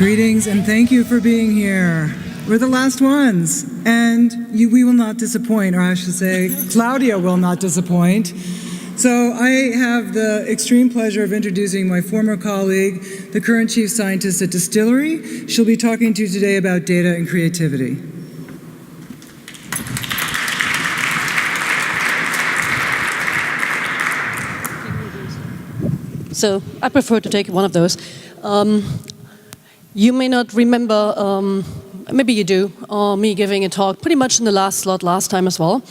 Greetings and thank you for being here. We're the last ones, and we will not disappoint, or I should say, Claudia will not disappoint. So I have the extreme pleasure of introducing my former colleague, the current chief scientist at Dstillery. She'll be talking to you today about data and creativity. So I prefer to take one of those. You may not remember, maybe you do, me giving a talk pretty much in the last slot last time as well.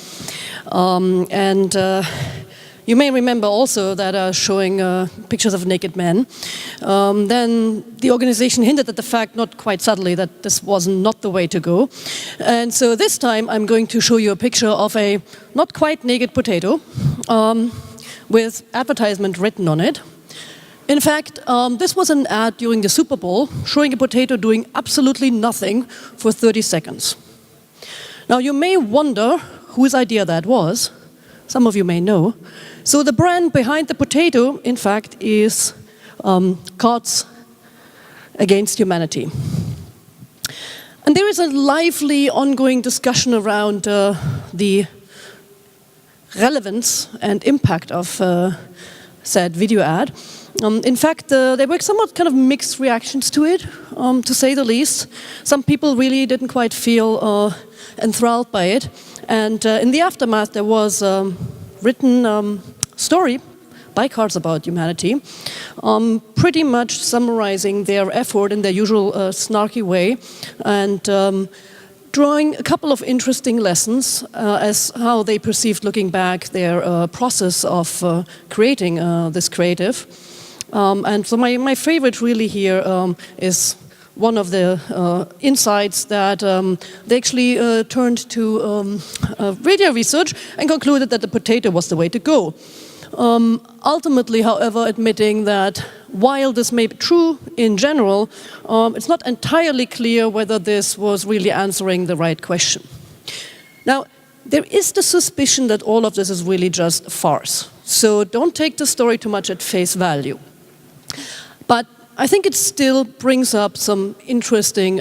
You may remember also that showing pictures of naked men. Then the organization hinted at the fact, not quite subtly, that this was not the way to go. And so this time I'm going to show you a picture of a not quite naked potato with advertisement written on it. In fact, this was an ad during the Super Bowl showing a potato doing absolutely nothing for 30 seconds. Now you may wonder whose idea that was. Some of you may know. So the brand behind the potato, in fact, is Cards Against Humanity. And there is a lively ongoing discussion around the relevance and impact of said video ad. In fact, there were somewhat kind of mixed reactions to it, to say the least. Some people really didn't quite feel enthralled by it. And in the aftermath, there was a written story by Cards About Humanity, pretty much summarizing their effort in their usual snarky way, and drawing a couple of interesting lessons as how they perceived, looking back, their process of creating this creative. And so my favorite really here is one of the insights that they actually turned to radio research and concluded that the potato was the way to go. Ultimately, however, admitting that while this may be true in general, it's not entirely clear whether this was really answering the right question. Now, there is the suspicion that all of this is really just a farce. So don't take the story too much at face value. But I think it still brings up some interesting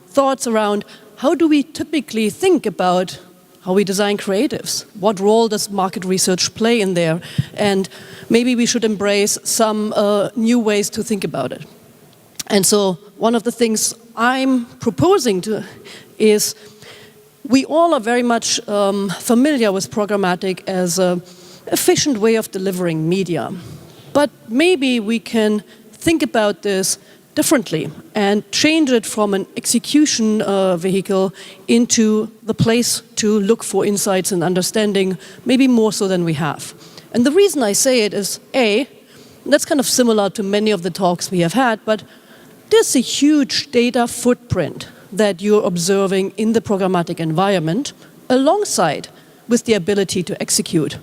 thoughts around how do we typically think about how we design creatives? What role does market research play in there? And maybe we should embrace some new ways to think about it. And so one of the things I'm proposing is we all are very much familiar with programmatic as an efficient way of delivering media. But maybe we can think about this differently and change it from an execution vehicle into the place to look for insights and understanding, maybe more so than we have. And the reason I say it is, A, that's kind of similar to many of the talks we have had, but there's a huge data footprint that you're observing in the programmatic environment alongside with the ability to execute.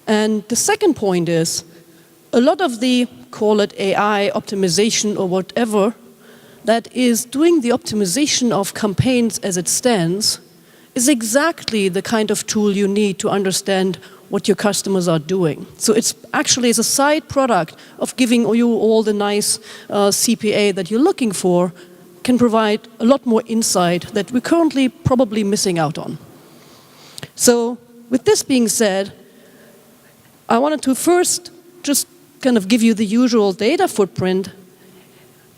And the second point is, a lot of the, call it AI optimization or whatever, that is doing the optimization of campaigns as it stands, is exactly the kind of tool you need to understand what your customers are doing. So it's actually as a side product of giving you all the nice CPA that you're looking for, can provide a lot more insight that we're currently probably missing out on. So with this being said, I wanted to first just kind of give you the usual data footprint.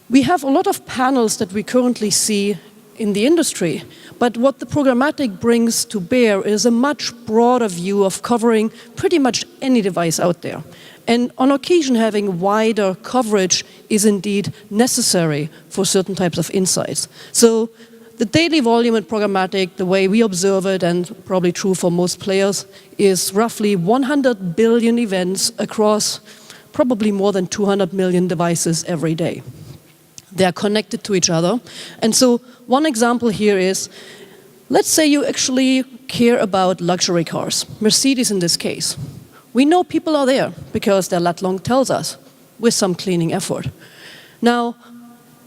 We have a lot of panels that we currently see in the industry, but what the programmatic brings to bear is a much broader view of covering pretty much any device out there. And on occasion, having wider coverage is indeed necessary for certain types of insights. So the daily volume in programmatic, the way we observe it, and probably true for most players, is roughly 100 billion events across probably more than 200 million devices every day. They are connected to each other. And so one example here is, let's say you actually care about luxury cars, Mercedes in this case. We know people are there because their lat long tells us, with some cleaning effort. Now,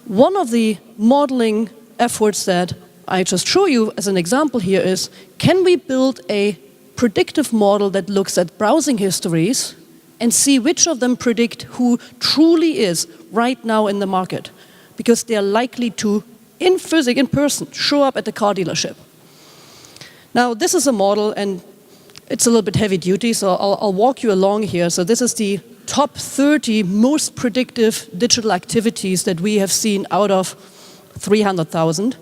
one of the modeling efforts that I just show you as an example here is, can we build a predictive model that looks at browsing histories and see which of them predict who truly is right now in the market? because they're likely to, in person, show up at the car dealership. Now, this is a model, and it's a little bit heavy duty, so I'll walk you along here. So this is the top 30 most predictive digital activities that we have seen out of 300,000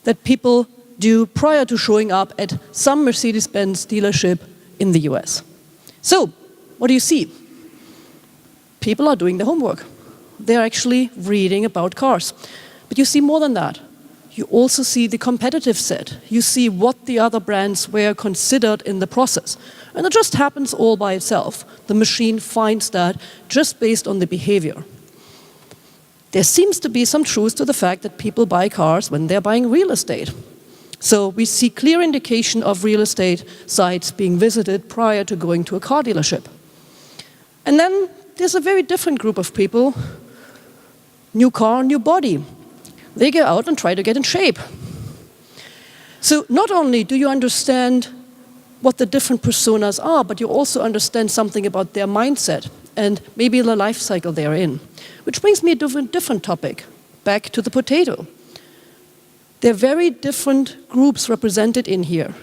that people do prior to showing up at some Mercedes-Benz dealership in the US. So, what do you see? People are doing their homework. They're actually reading about cars. But you see more than that. You also see the competitive set. You see what the other brands were considered in the process. And it just happens all by itself. The machine finds that just based on the behavior. There seems to be some truth to the fact that people buy cars when they're buying real estate. So we see clear indication of real estate sites being visited prior to going to a car dealership. And then there's a very different group of people. New car, new body. They go out and try to get in shape. So not only do you understand what the different personas are, but you also understand something about their mindset and maybe the life cycle they're in. Which brings me to a different topic, back to the potato. There are very different groups represented in here.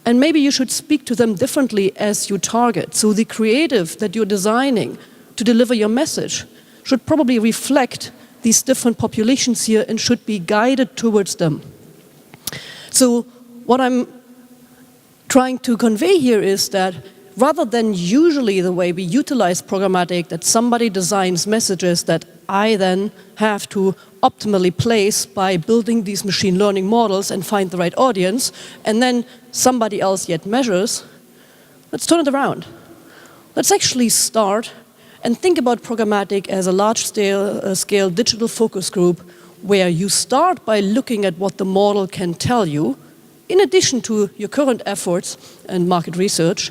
And maybe you should speak to them differently as you target. So the creative that you're designing to deliver your message should probably reflect these different populations here and should be guided towards them. So what I'm trying to convey here is that rather than usually the way we utilize programmatic, that somebody designs messages that I then have to optimally place by building these machine learning models and find the right audience, and then somebody else yet measures, let's turn it around. Let's actually start and think about programmatic as a large-scale digital focus group where you start by looking at what the model can tell you, in addition to your current efforts and market research.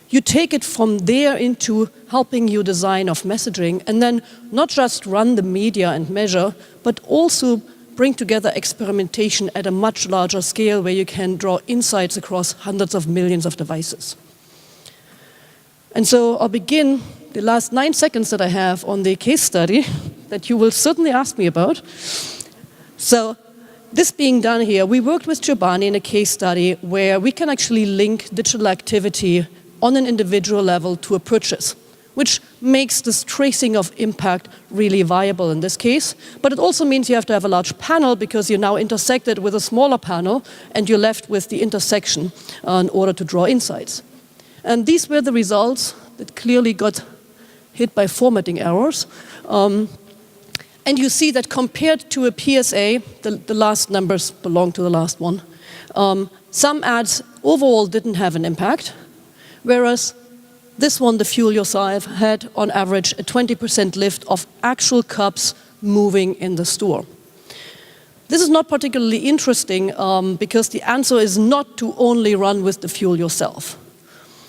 You take it from there into helping you design of messaging, and then not just run the media and measure, but also bring together experimentation at a much larger scale where you can draw insights across hundreds of millions of devices. And so I'll begin the last 9 seconds that I have on the case study that you will certainly ask me about. So this being done here, we worked with Giovanni in a case study where we can actually link digital activity on an individual level to a purchase, which makes this tracing of impact really viable in this case. But it also means you have to have a large panel because you're now intersected with a smaller panel and you're left with the intersection in order to draw insights. And these were the results that clearly got hit by formatting errors. And you see that compared to a PSA, the last numbers belong to the last one, some ads overall didn't have an impact, whereas this one, the Fuel Yourself, had on average a 20% lift of actual cups moving in the store. This is not particularly interesting because the answer is not to only run with the Fuel Yourself.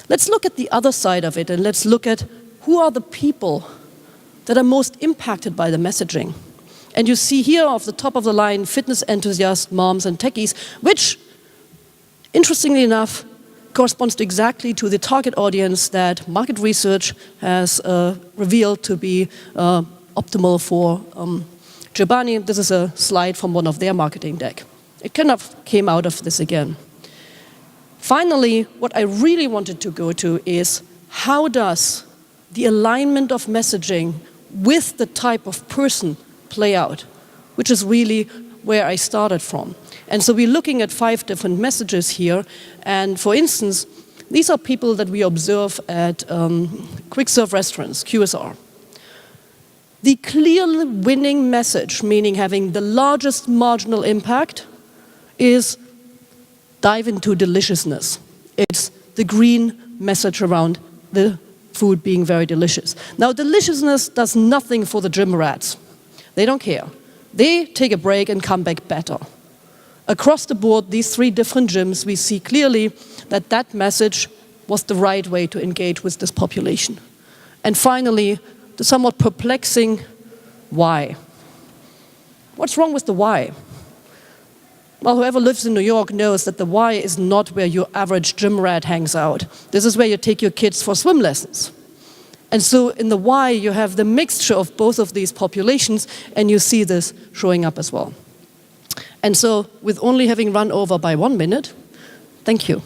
Let's look at the other side of it and let's look at who are the people that are most impacted by the messaging. And you see here off the top of the line, fitness enthusiasts, moms and techies, which, interestingly enough, corresponds to exactly to the target audience that market research has revealed to be optimal for Giovanni. This is a slide from one of their marketing deck. It kind of came out of this again. Finally, what I really wanted to go to is how does the alignment of messaging with the type of person play out, which is really where I started from. And so we're looking at 5 different messages here. And for instance, these are people that we observe at quick serve restaurants, QSR. The clearly winning message, meaning having the largest marginal impact, is dive into deliciousness. It's the green message around the food being very delicious. Now, deliciousness does nothing for the gym rats. They don't care. They take a break and come back better. Across the board, these 3 different gyms, we see clearly that that message was the right way to engage with this population. And finally, the somewhat perplexing why. What's wrong with the why? Well, whoever lives in New York knows that the why is not where your average gym rat hangs out. This is where you take your kids for swim lessons. And so in the Y, you have the mixture of both of these populations, and you see this showing up as well. And so, with only having run over by 1 minute, thank you.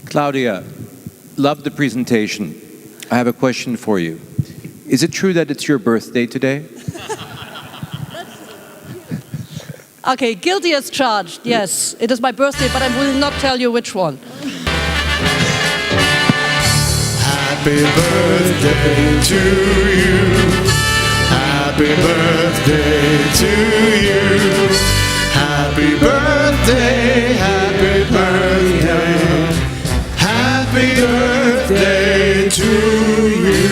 Claudia, love the presentation. I have a question for you. Is it true that it's your birthday today? Okay, guilty as charged, yes. It is my birthday, but I will not tell you which one. Happy birthday to you. Happy birthday to you. Happy birthday, happy birthday. Happy birthday to you.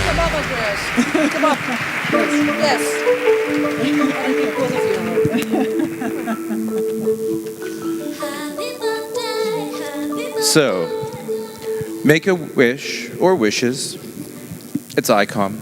Come up, Andreas. Come up. Yes. I think both of you. So, make a wish, or wishes. It's ICOM.